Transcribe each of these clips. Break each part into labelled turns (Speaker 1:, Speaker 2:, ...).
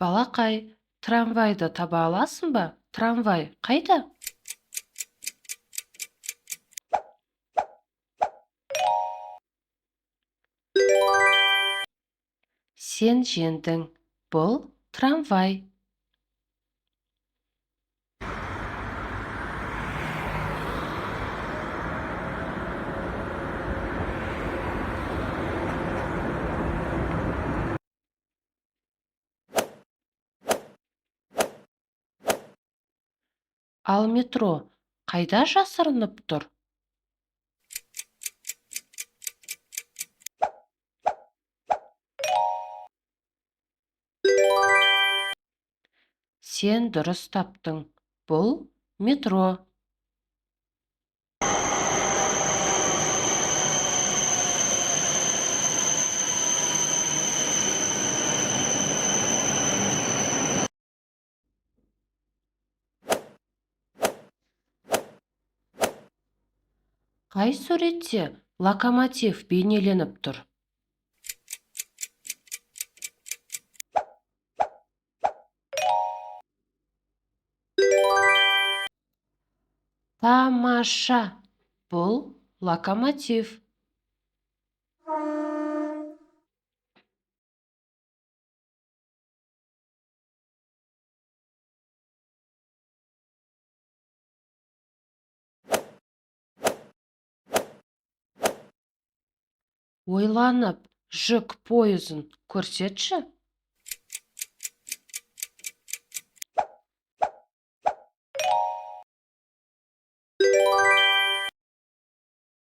Speaker 1: Балақай, трамвайды таба аласың ба? Трамвай қайда? Сен жеңдің. Бұл трамвай. Ал метро қайда жасырынып тұр? Сен дұрыс таптың. Бұл метро. Қай суретте локомотив бейнеленіп тұр? Тамаша. Бұл локомотив. Ойланып, жүк пойызын көрсетші.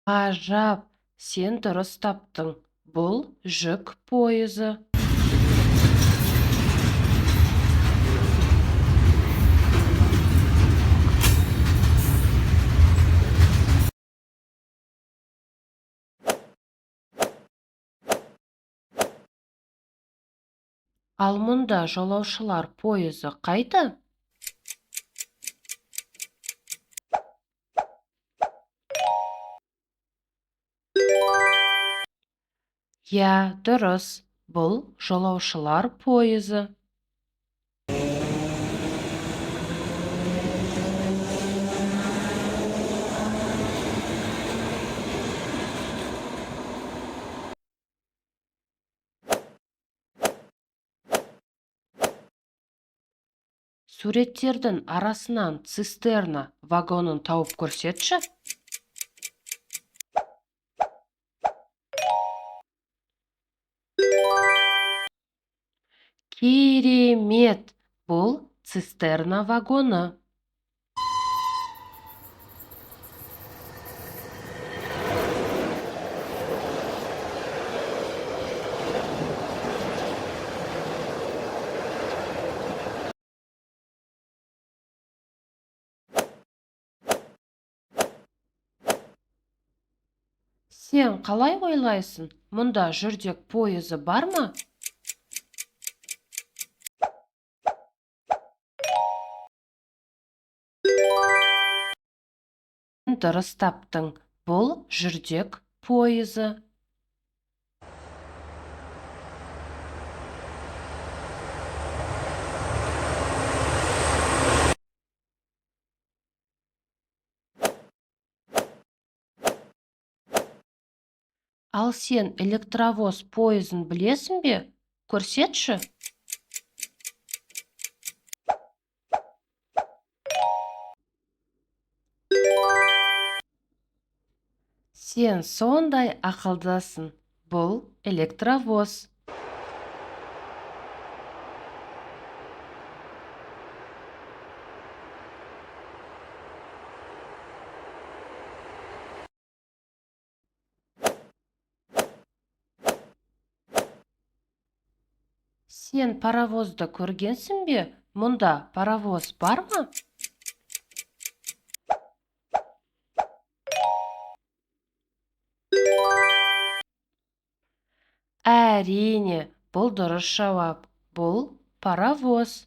Speaker 1: Ғажап, сен дұрыс таптың. Бұл жүк пойызы. Ал мұнда жолаушылар пойызы қайда? Я, дұрыс. Бұл жолаушылар пойызы. Суреттердің арасынан цистерна вагонын тауып көрсетші. Керемет! Бұл цистерна вагоны. Сен қалай ойлайсың? Мұнда жүрдек пойызы бар ма? Дұрыс таптың. Бұл жүрдек пойызы. Ал сен электровоз пойызын білесің бе? Көрсетші. Сен сондай ақылдысың. Бұл электровоз. Сен паровозды көргенсің бе? Мұнда паровоз бар ма? Әрине, бұл дұрыс жауап. Бұл паровоз.